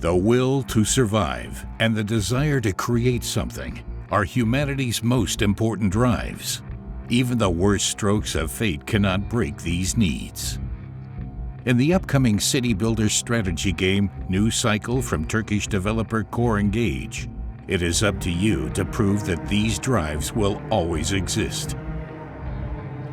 The will to survive and the desire to create something are humanity's most important drives. Even the worst strokes of fate cannot break these needs. In the upcoming city builder strategy game, New Cycle from Turkish developer Core Engage, it is up to you to prove that these drives will always exist.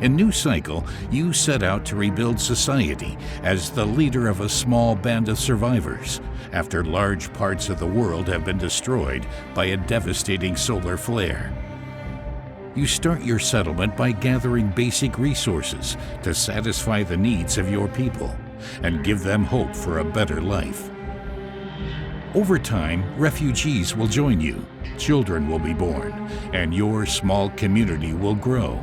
In New Cycle, you set out to rebuild society as the leader of a small band of survivors after large parts of the world have been destroyed by a devastating solar flare. You start your settlement by gathering basic resources to satisfy the needs of your people and give them hope for a better life. Over time, refugees will join you, children will be born, and your small community will grow.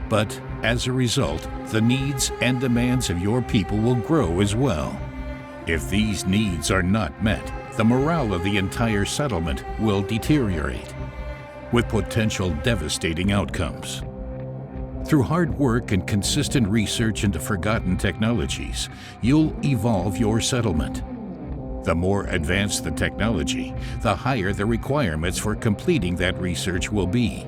But as a result, the needs and demands of your people will grow as well. If these needs are not met, the morale of the entire settlement will deteriorate, with potential devastating outcomes. Through hard work and consistent research into forgotten technologies, you'll evolve your settlement. The more advanced the technology, the higher the requirements for completing that research will be.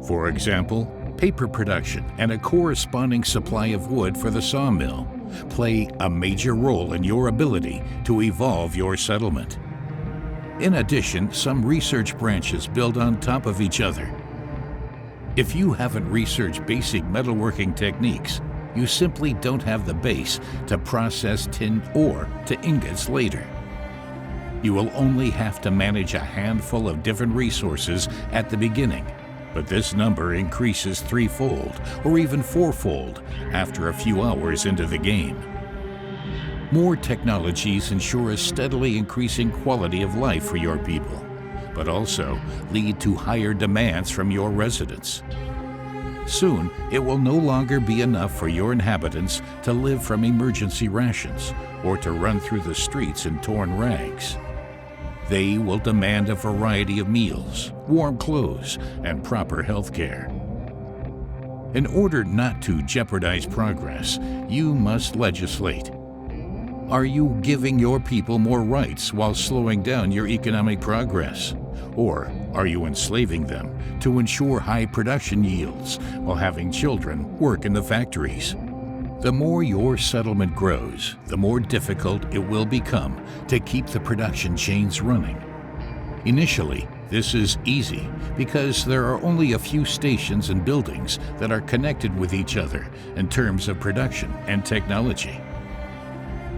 For example, paper production and a corresponding supply of wood for the sawmill play a major role in your ability to evolve your settlement. In addition, some research branches build on top of each other. If you haven't researched basic metalworking techniques, you simply don't have the base to process tin ore to ingots later. You will only have to manage a handful of different resources at the beginning, but this number increases threefold or even fourfold after a few hours into the game. More technologies ensure a steadily increasing quality of life for your people, but also lead to higher demands from your residents. Soon, it will no longer be enough for your inhabitants to live from emergency rations or to run through the streets in torn rags. They will demand a variety of meals, warm clothes, and proper health care. In order not to jeopardize progress, you must legislate. Are you giving your people more rights while slowing down your economic progress? Or are you enslaving them to ensure high production yields while having children work in the factories? The more your settlement grows, the more difficult it will become to keep the production chains running. Initially, this is easy because there are only a few stations and buildings that are connected with each other in terms of production and technology.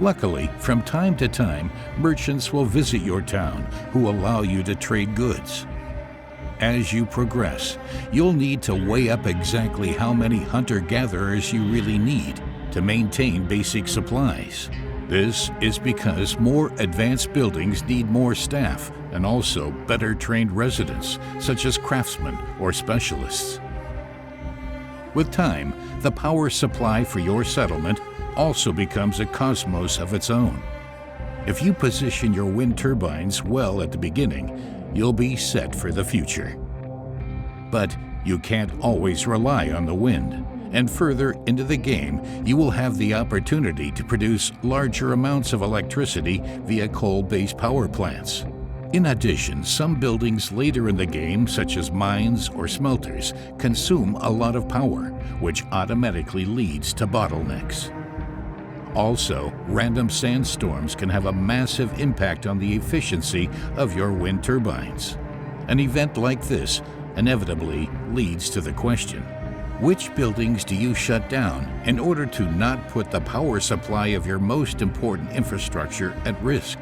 Luckily, from time to time, merchants will visit your town who allow you to trade goods. As you progress, you'll need to weigh up exactly how many hunter-gatherers you really need to maintain basic supplies. This is because more advanced buildings need more staff and also better trained residents, such as craftsmen or specialists. With time, the power supply for your settlement also becomes a cosmos of its own. If you position your wind turbines well at the beginning, you'll be set for the future. But you can't always rely on the wind, and further into the game, you will have the opportunity to produce larger amounts of electricity via coal-based power plants. In addition, some buildings later in the game, such as mines or smelters, consume a lot of power, which automatically leads to bottlenecks. Also, random sandstorms can have a massive impact on the efficiency of your wind turbines. An event like this inevitably leads to the question, which buildings do you shut down in order to not put the power supply of your most important infrastructure at risk?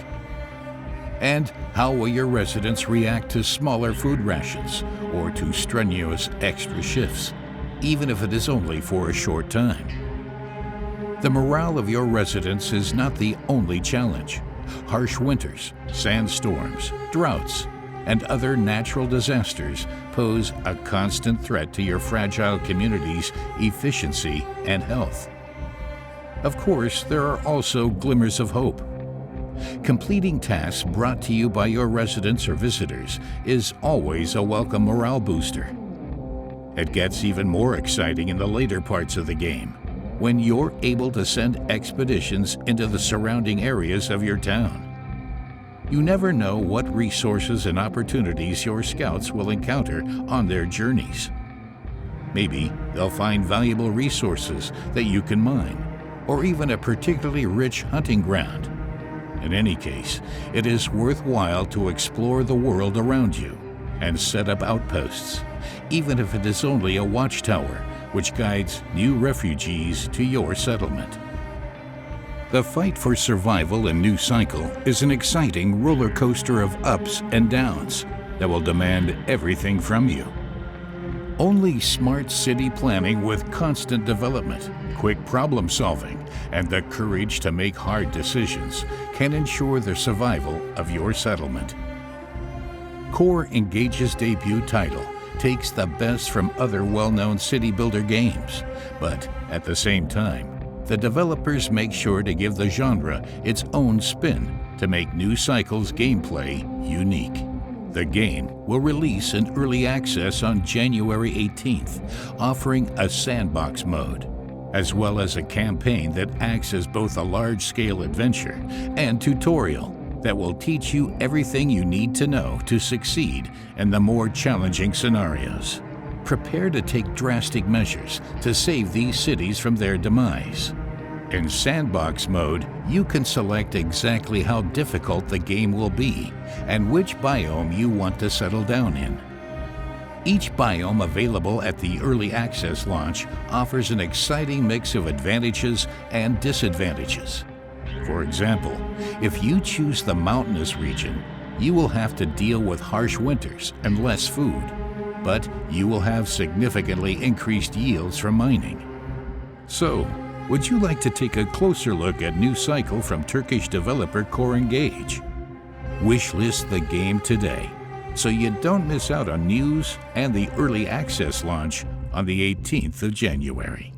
And how will your residents react to smaller food rations or to strenuous extra shifts, even if it is only for a short time? The morale of your residents is not the only challenge. Harsh winters, sandstorms, droughts, and other natural disasters pose a constant threat to your fragile community's efficiency and health. Of course, there are also glimmers of hope. Completing tasks brought to you by your residents or visitors is always a welcome morale booster. It gets even more exciting in the later parts of the game, when you're able to send expeditions into the surrounding areas of your town. You never know what resources and opportunities your scouts will encounter on their journeys. Maybe they'll find valuable resources that you can mine, or even a particularly rich hunting ground. In any case, it is worthwhile to explore the world around you and set up outposts, even if it is only a watchtower which guides new refugees to your settlement. The fight for survival in New Cycle is an exciting roller coaster of ups and downs that will demand everything from you. Only smart city planning with constant development, quick problem solving, and the courage to make hard decisions can ensure the survival of your settlement. Core Engage's debut title takes the best from other well-known city builder games, but at the same time, the developers make sure to give the genre its own spin to make New Cycle's gameplay unique. The game will release in early access on January 18th, offering a sandbox mode, as well as a campaign that acts as both a large-scale adventure and tutorial that will teach you everything you need to know to succeed in the more challenging scenarios. Prepare to take drastic measures to save these cities from their demise. In Sandbox mode, you can select exactly how difficult the game will be and which biome you want to settle down in. Each biome available at the early access launch offers an exciting mix of advantages and disadvantages. For example, if you choose the mountainous region, you will have to deal with harsh winters and less food, but you will have significantly increased yields from mining. So, would you like to take a closer look at New Cycle from Turkish developer Core Engage? Wishlist the game today, so you don't miss out on news and the early access launch on the 18th of January.